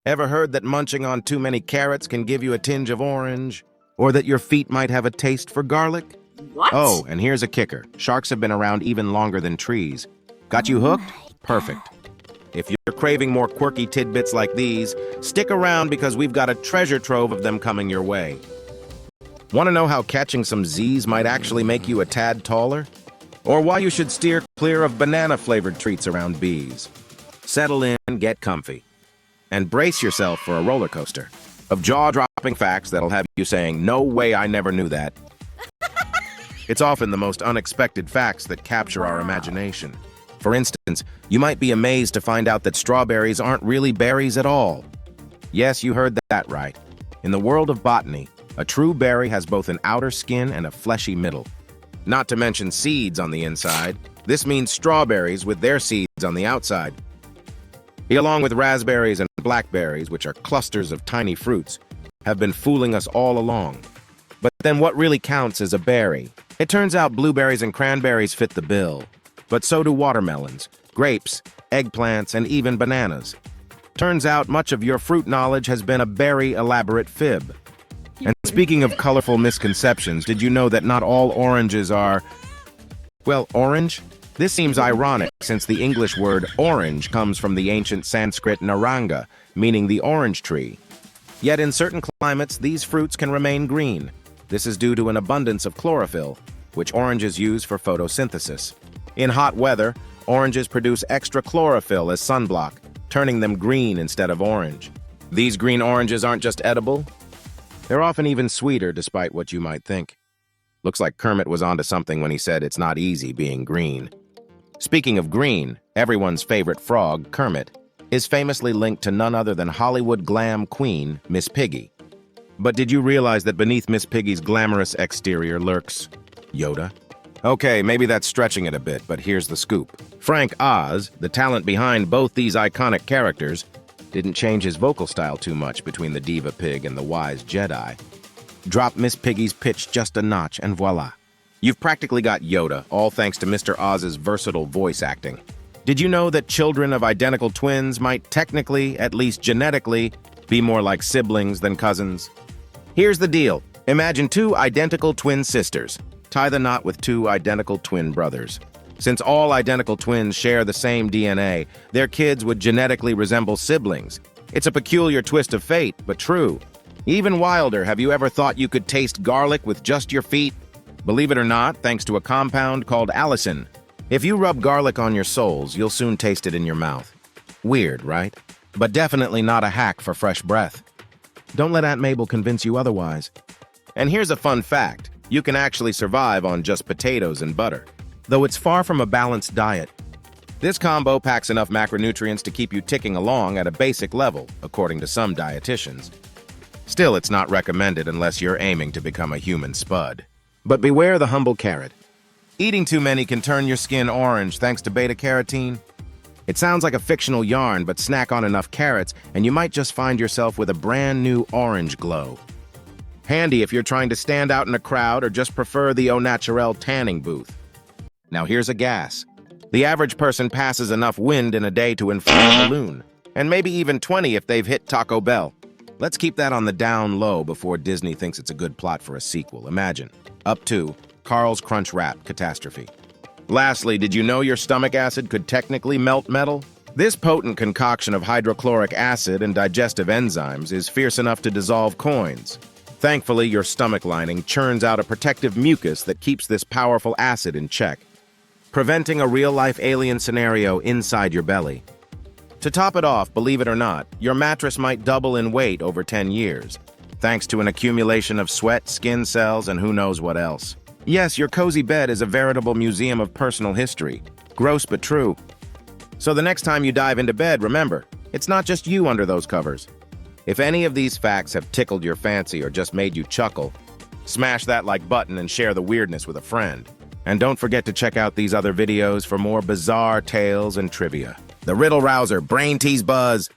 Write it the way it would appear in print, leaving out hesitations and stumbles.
Ever heard that munching on too many carrots can give you a tinge of orange? Or that your feet might have a taste for garlic? What? Oh, and here's a kicker. Sharks have been around even longer than trees. Got you hooked? Perfect. If you're craving more quirky tidbits like these, stick around because we've got a treasure trove of them coming your way. Want to know how catching some Z's might actually make you a tad taller? Or why you should steer clear of banana-flavored treats around bees? Settle in, get comfy, and brace yourself for a roller coaster of jaw-dropping facts that'll have you saying, "No way, I never knew that." It's often the most unexpected facts that capture our imagination. For instance, you might be amazed to find out that strawberries aren't really berries at all. Yes, you heard that right. In the world of botany, a true berry has both an outer skin and a fleshy middle. Not to mention seeds on the inside. This means strawberries with their seeds on the outside. Along with raspberries and blackberries, which are clusters of tiny fruits, have been fooling us all along. But then what really counts is a berry. It turns out blueberries and cranberries fit the bill. But so do watermelons, grapes, eggplants, and even bananas. Turns out much of your fruit knowledge has been a very elaborate fib. And speaking of colorful misconceptions, did you know that not all oranges are, well, orange? This seems ironic since the English word orange comes from the ancient Sanskrit naranga, meaning the orange tree. Yet in certain climates, these fruits can remain green. This is due to an abundance of chlorophyll, which oranges use for photosynthesis. In hot weather, oranges produce extra chlorophyll as sunblock, turning them green instead of orange. These green oranges aren't just edible, they're often even sweeter despite what you might think. Looks like Kermit was onto something when he said it's not easy being green. Speaking of green, everyone's favorite frog, Kermit, is famously linked to none other than Hollywood glam queen, Miss Piggy. But did you realize that beneath Miss Piggy's glamorous exterior lurks Yoda? Okay, maybe that's stretching it a bit, but here's the scoop. Frank Oz, the talent behind both these iconic characters, didn't change his vocal style too much between the diva pig and the wise Jedi. Drop Miss Piggy's pitch just a notch and voila. You've practically got Yoda, all thanks to Mr. Oz's versatile voice acting. Did you know that children of identical twins might technically, at least genetically, be more like siblings than cousins? Here's the deal. Imagine two identical twin sisters. Tie the knot with two identical twin brothers. Since all identical twins share the same DNA, their kids would genetically resemble siblings. It's a peculiar twist of fate, but true. Even wilder, have you ever thought you could taste garlic with just your feet? Believe it or not, thanks to a compound called allicin. If you rub garlic on your soles, you'll soon taste it in your mouth. Weird, right? But definitely not a hack for fresh breath. Don't let Aunt Mabel convince you otherwise. And here's a fun fact. You can actually survive on just potatoes and butter, though it's far from a balanced diet. This combo packs enough macronutrients to keep you ticking along at a basic level, according to some dietitians. Still, it's not recommended unless you're aiming to become a human spud. But beware the humble carrot. Eating too many can turn your skin orange thanks to beta-carotene. It sounds like a fictional yarn, but snack on enough carrots and you might just find yourself with a brand new orange glow. Handy if you're trying to stand out in a crowd or just prefer the au naturel tanning booth. Now here's a gas. The average person passes enough wind in a day to inflate a balloon, and maybe even 20 if they've hit Taco Bell. Let's keep that on the down low before Disney thinks it's a good plot for a sequel. Imagine. Up to Carl's Crunch Wrap catastrophe. Lastly, did you know your stomach acid could technically melt metal? This potent concoction of hydrochloric acid and digestive enzymes is fierce enough to dissolve coins. Thankfully, your stomach lining churns out a protective mucus that keeps this powerful acid in check, preventing a real-life alien scenario inside your belly. To top it off, believe it or not, your mattress might double in weight over 10 years, thanks to an accumulation of sweat, skin cells, and who knows what else. Yes, your cozy bed is a veritable museum of personal history. Gross but true. So the next time you dive into bed, remember, it's not just you under those covers. If any of these facts have tickled your fancy or just made you chuckle, smash that like button and share the weirdness with a friend. And don't forget to check out these other videos for more bizarre tales and trivia. The Riddle Rouser, Brain Tease Buzz.